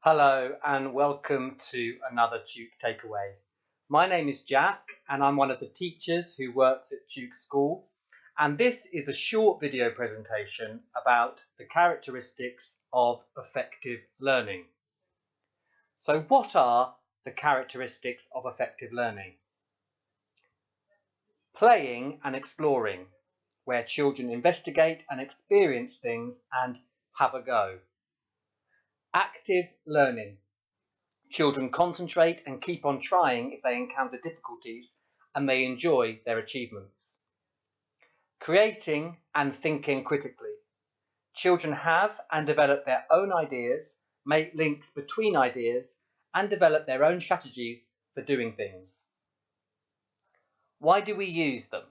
Hello and welcome to another Tuke Takeaway. My name is Jack and I'm one of the teachers who works at Tuke School, and this is a short video presentation about the characteristics of effective learning. So what are the characteristics of effective learning? Playing and exploring, where children investigate and experience things and have a go. Active learning. Children concentrate and keep on trying if they encounter difficulties and they enjoy their achievements. Creating and thinking critically. Children have and develop their own ideas, make links between ideas, and develop their own strategies for doing things. Why do we use them?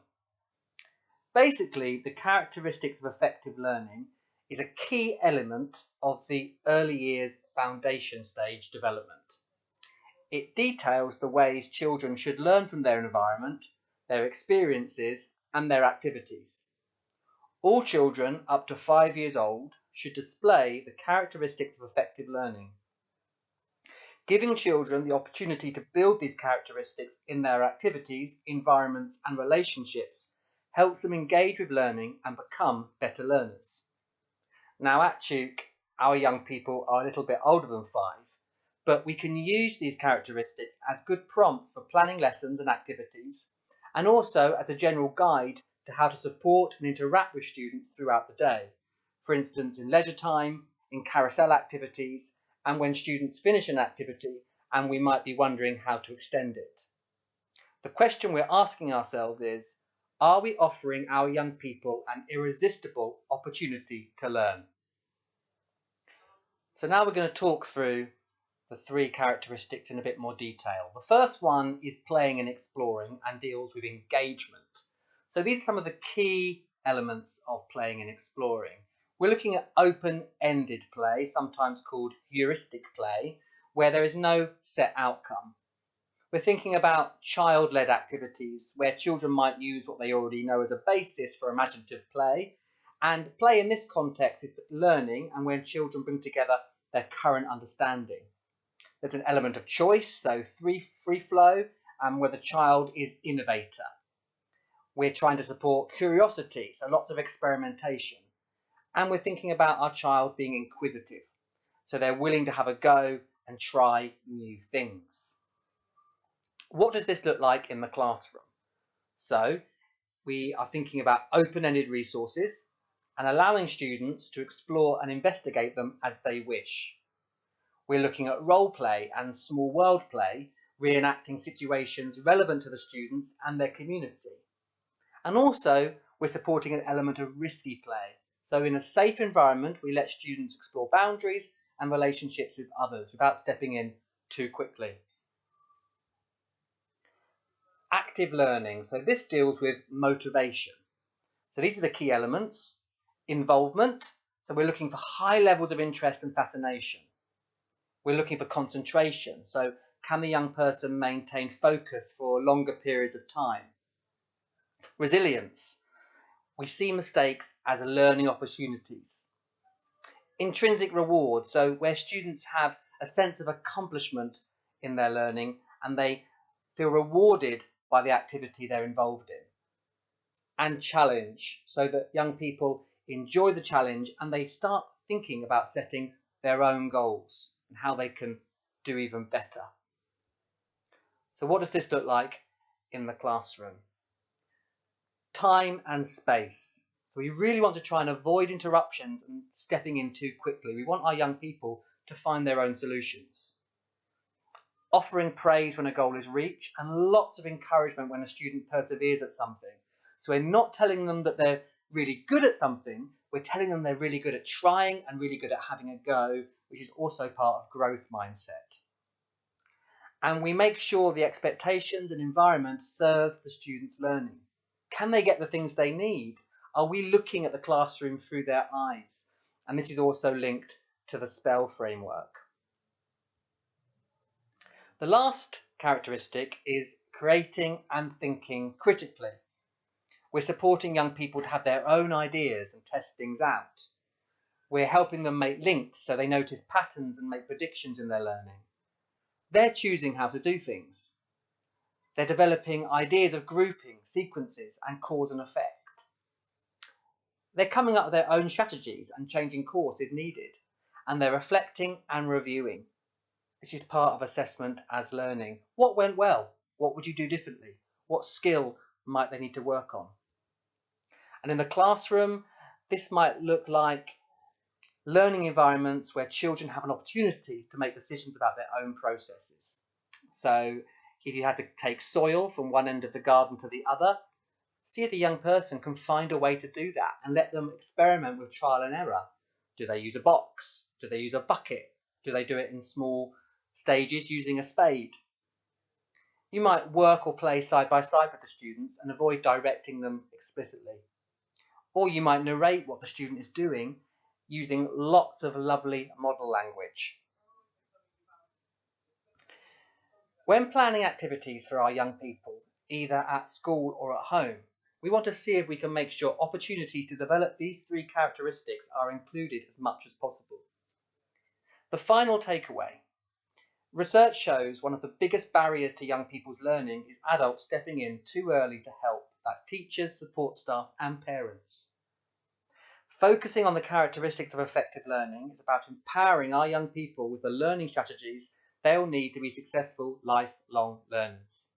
Basically, the characteristics of effective learning is a key element of the early years foundation stage development. It details the ways children should learn from their environment, their experiences, and their activities. All children up to 5 years old should display the characteristics of effective learning. Giving children the opportunity to build these characteristics in their activities, environments, and relationships helps them engage with learning and become better learners. Now at Tuke, our young people are a little bit older than 5, but we can use these characteristics as good prompts for planning lessons and activities, and also as a general guide to how to support and interact with students throughout the day. For instance, in leisure time, in carousel activities, and when students finish an activity and we might be wondering how to extend it. The question we're asking ourselves is, are we offering our young people an irresistible opportunity to learn? So now we're going to talk through the 3 characteristics in a bit more detail. The first one is playing and exploring and deals with engagement. So these are some of the key elements of playing and exploring. We're looking at open-ended play, sometimes called heuristic play, where there is no set outcome. We're thinking about child-led activities where children might use what they already know as a basis for imaginative play. And play in this context is learning and when children bring together their current understanding. There's an element of choice, so free flow, where the child is innovator. We're trying to support curiosity, so lots of experimentation. And we're thinking about our child being inquisitive, so they're willing to have a go and try new things. What does this look like in the classroom? So we are thinking about open-ended resources and allowing students to explore and investigate them as they wish. We're looking at role play and small world play, reenacting situations relevant to the students and their community. And also, we're supporting an element of risky play. So in a safe environment, we let students explore boundaries and relationships with others without stepping in too quickly. Active learning. So this deals with motivation. So these are the key elements. Involvement. So we're looking for high levels of interest and fascination. We're looking for concentration. So can the young person maintain focus for longer periods of time? Resilience. We see mistakes as learning opportunities. Intrinsic reward. So where students have a sense of accomplishment in their learning and they feel rewarded by the activity they're involved in. And challenge. So that young people enjoy the challenge and they start thinking about setting their own goals and how they can do even better. So what does this look like in the classroom? Time and space. So we really want to try and avoid interruptions and stepping in too quickly. We want our young people to find their own solutions. Offering praise when a goal is reached and lots of encouragement when a student perseveres at something. So we're not telling them that they're really good at something, we're telling them they're really good at trying and really good at having a go, which is also part of growth mindset. And we make sure the expectations and environment serves the students' learning. Can they get the things they need? Are we looking at the classroom through their eyes? And this is also linked to the SPELL framework. The last characteristic is creating and thinking critically. We're supporting young people to have their own ideas and test things out. We're helping them make links so they notice patterns and make predictions in their learning. They're choosing how to do things. They're developing ideas of grouping, sequences, and cause and effect. They're coming up with their own strategies and changing course if needed. And they're reflecting and reviewing. This is part of assessment as learning. What went well? What would you do differently? What skill might they need to work on? And in the classroom, this might look like learning environments where children have an opportunity to make decisions about their own processes. So if you had to take soil from one end of the garden to the other, see if the young person can find a way to do that and let them experiment with trial and error. Do they use a box? Do they use a bucket? Do they do it in small stages using a spade? You might work or play side by side with the students and avoid directing them explicitly. Or you might narrate what the student is doing using lots of lovely model language. When planning activities for our young people, either at school or at home, we want to see if we can make sure opportunities to develop these three characteristics are included as much as possible. The final takeaway. Research shows one of the biggest barriers to young people's learning is adults stepping in too early to help. That's teachers, support staff, and parents. Focusing on the characteristics of effective learning is about empowering our young people with the learning strategies they'll need to be successful lifelong learners.